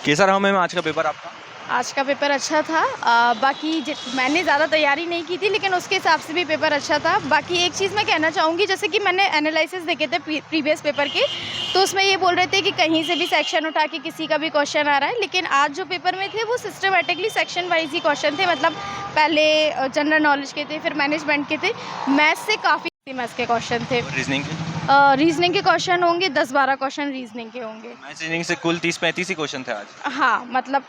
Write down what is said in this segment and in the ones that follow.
कैसा रहा मैम आज का पेपर आपका? आज का पेपर अच्छा था। बाकी मैंने ज़्यादा तैयारी नहीं की थी, लेकिन उसके हिसाब से भी पेपर अच्छा था। बाकी एक चीज़ मैं कहना चाहूँगी, जैसे कि मैंने एनालिसिस देखे थे प्रीवियस पेपर के, तो उसमें ये बोल रहे थे कि कहीं से भी सेक्शन उठा के किसी का भी क्वेश्चन आ रहा है, लेकिन आज जो पेपर में थे वो सिस्टमेटिकली सेक्शन वाइज ही क्वेश्चन थे। मतलब पहले जनरल नॉलेज के थे, फिर मैनेजमेंट के थे, मैथ्स से काफ़ी मैथ्स के क्वेश्चन थे। रीजनिंग के क्वेश्चन होंगे 10-12 क्वेश्चन रीजनिंग के होंगे। मैथ्स रीजनिंग से कुल 30-35 ही क्वेश्चन थे आज। हाँ, मतलब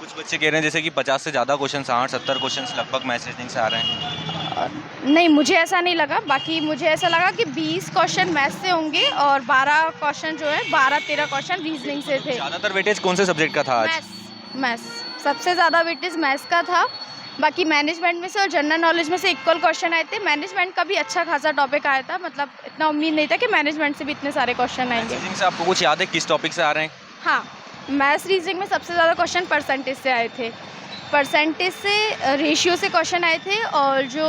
कुछ बच्चे कह रहे हैं जैसे कि 50 से ज़्यादा क्वेश्चन, 60-70 क्वेश्चन लगभग मैथ्स रीजनिंग से आ रहे हैं। नहीं, मुझे ऐसा नहीं लगा। बाकी मुझे ऐसा लगा कि 20 क्वेश्चन मैथ्स से होंगे और 12 क्वेश्चन जो है 12-13 क्वेश्चन रीजनिंग से थे। ज़्यादातर वेटेज कौन से सब्जेक्ट का था आज? मैथ्स सबसे ज़्यादा वेटेज मैथ्स का था। बाकी मैनेजमेंट में से और जनरल नॉलेज में से इक्वल क्वेश्चन आए थे। मैनेजमेंट का भी अच्छा खासा टॉपिक आया था, मतलब इतना उम्मीद नहीं था कि मैनेजमेंट से भी इतने सारे क्वेश्चन आएंगे। रीजनिंग से आपको कुछ याद है किस टॉपिक से आ रहे हैं? हाँ, मैथ्स रीजनिंग में सबसे ज़्यादा क्वेश्चन परसेंटेज से आए थे। परसेंटेज से रेशियो से क्वेश्चन आए थे, और जो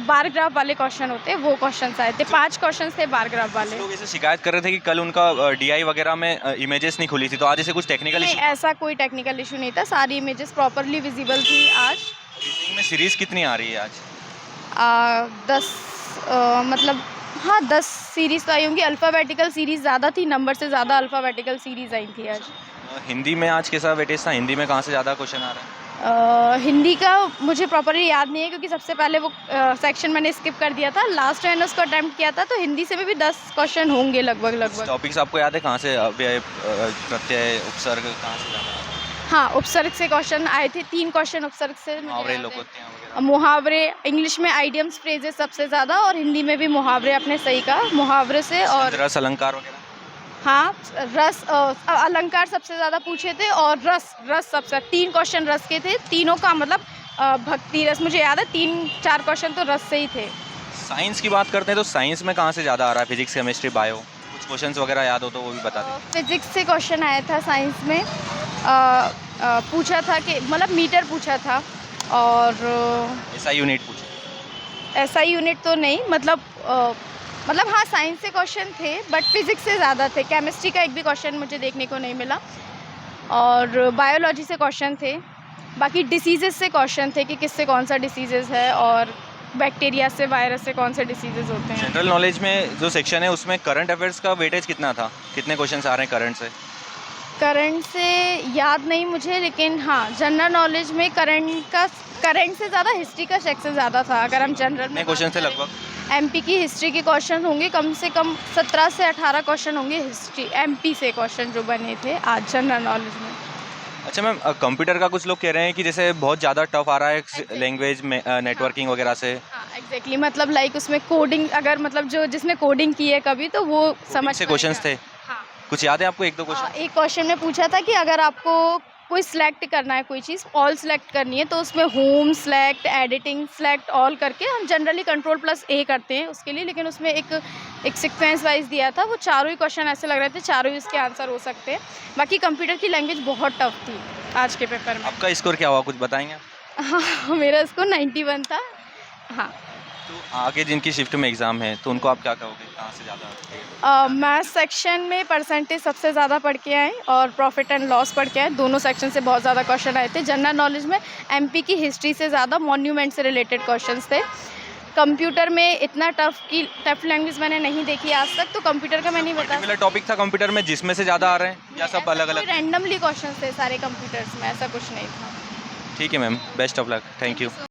बार ग्राफ वाले क्वेश्चन होते हैं वो क्वेश्चन आए थे। 5 क्वेश्चन थे बार ग्राफ वाले। लोग ऐसे शिकायत कर रहे थे कि कल उनका डीआई वगैरह में इमेजेस नहीं खुली थी, तो आज ऐसे कुछ टेक्निकल नहीं, इशू? ऐसा कोई टेक्निकल इशू नहीं था, सारी इमेजेस प्रॉपरली विजिबल थी आज। रीजनिंग में सीरीज कितनी आ रही है आज? 10 मतलब हाँ 10 सीरीज़ तो आई होंगी। अल्फ़ाबेटिकल सीरीज़ ज़्यादा थी, नंबर से ज़्यादा अल्फ़ाबेटिकल सीरीज़ आई थी आज। हिंदी में आज कैसा वेटेज था? हिंदी में कहाँ से ज़्यादा क्वेश्चन आ रहे हैं? हिंदी का मुझे प्रॉपरली याद नहीं है, क्योंकि सबसे पहले वो सेक्शन मैंने स्किप कर दिया था। लास्ट मैंने उसको अटैम्प्ट किया था, तो हिंदी से भी 10 क्वेश्चन होंगे लगभग। टॉपिक्स आपको याद है कहाँ से? व्यय, प्रत्यय, उपसर्ग कहाँ से ज़्यादा? हाँ, उपसर्ग से क्वेश्चन आए थे। 3 क्वेश्चन उपसर्ग से। मुहावरे, लोकोक्तियाँ वगैरह। मुहावरे इंग्लिश में आइडियम्स फ्रेजेस सबसे ज़्यादा, और हिंदी में भी मुहावरे, आपने सही कहा, मुहावरे से। और रस अलंकार वगैरह। हाँ, रस अलंकार सबसे ज़्यादा पूछे थे, और रस सबसे 3 क्वेश्चन रस के थे। तीनों का मतलब भक्ति रस मुझे याद है, 3-4 क्वेश्चन तो रस से ही थे। साइंस की बात करते हैं तो साइंस में कहाँ से ज़्यादा आ रहा है? Physics, chemistry, bio? कुछ क्वेश्चंस वगैरह याद हो तो वो भी बता दें। फिजिक्स से क्वेश्चन आया था साइंस में। पूछा था कि मतलब मीटर पूछा था, और ऐसा यूनिट पूछा? ऐसा यूनिट तो नहीं, मतलब हाँ साइंस से क्वेश्चन थे, बट फिज़िक्स से ज़्यादा थे। केमिस्ट्री का एक भी क्वेश्चन मुझे देखने को नहीं मिला, और बायोलॉजी से क्वेश्चन थे। बाकी डिसीज़ेस से क्वेश्चन थे कि किससे कौन सा डिसीज़ेस है, और बैक्टीरिया से, वायरस से कौन से डिसीज़ेस होते हैं। जनरल नॉलेज में जो सेक्शन है उसमें करंट अफेयर्स का वेटेज कितना था? कितने क्वेश्चन आ रहे हैं करंट से? करंट से याद नहीं मुझे, लेकिन हाँ जनरल नॉलेज में करंट से ज़्यादा हिस्ट्री का सेक्शन ज़्यादा था। अगर हम जनरल में क्वेश्चन थे लगभग एमपी की हिस्ट्री के क्वेश्चन होंगे कम से कम 17 से 18 क्वेश्चन होंगे हिस्ट्री एमपी से क्वेश्चन जो बने थे आज जनरल नॉलेज में। अच्छा मैम, कंप्यूटर का कुछ लोग कह रहे हैं कि जैसे बहुत ज़्यादा टफ आ रहा है लैंग्वेज में, नेटवर्किंग वगैरह से। हाँ एग्जैक्टली, मतलब लाइक उसमें कोडिंग, अगर मतलब जो जिसने कोडिंग की है कभी, तो वो समझ से क्वेश्चंस थे। हाँ, कुछ याद है आपको? 1-2 क्वेश्चन। एक क्वेश्चन में पूछा था कि अगर आपको कोई सिलेक्ट करना है, कोई चीज़ ऑल सेलेक्ट करनी है, तो उसमें home select, editing select, all करके हम जनरली कंट्रोल+A करते हैं उसके लिए, लेकिन उसमें एक सीक्वेंस वाइज दिया था। वो चारों ही क्वेश्चन ऐसे लग रहे थे चारों ही उसके आंसर हो सकते हैं। बाकी कंप्यूटर की लैंग्वेज बहुत टफ थी आज के पेपर में। आपका स्कोर क्या हुआ, कुछ बताएंगे? हाँ, मेरा स्कोर 91 था। हाँ, तो आगे जिनकी शिफ्ट में एग्ज़ाम है तो उनको आप क्या कहोगे, कहाँ से ज़्यादा? मैथ सेक्शन में परसेंटेज सबसे ज़्यादा पढ़ के आए, और प्रॉफिट एंड लॉस पढ़ के आए। दोनों सेक्शन से बहुत ज़्यादा क्वेश्चन आए थे। जनरल नॉलेज में एमपी की हिस्ट्री से ज़्यादा मॉन्यूमेंट से रिलेटेड क्वेश्चंस थे। कंप्यूटर में इतना टफ लैंग्वेज मैंने नहीं देखी आज तक, तो कंप्यूटर का मैं नहीं बता। पर्टिकुलर टॉपिक था कंप्यूटर में जिसमें से ज़्यादा आ रहे हैं, या सब अलग-अलग? रैंडमली क्वेश्चन थे सारे कंप्यूटर्स में, ऐसा कुछ नहीं था। ठीक है ma'am, best of luck, thank you.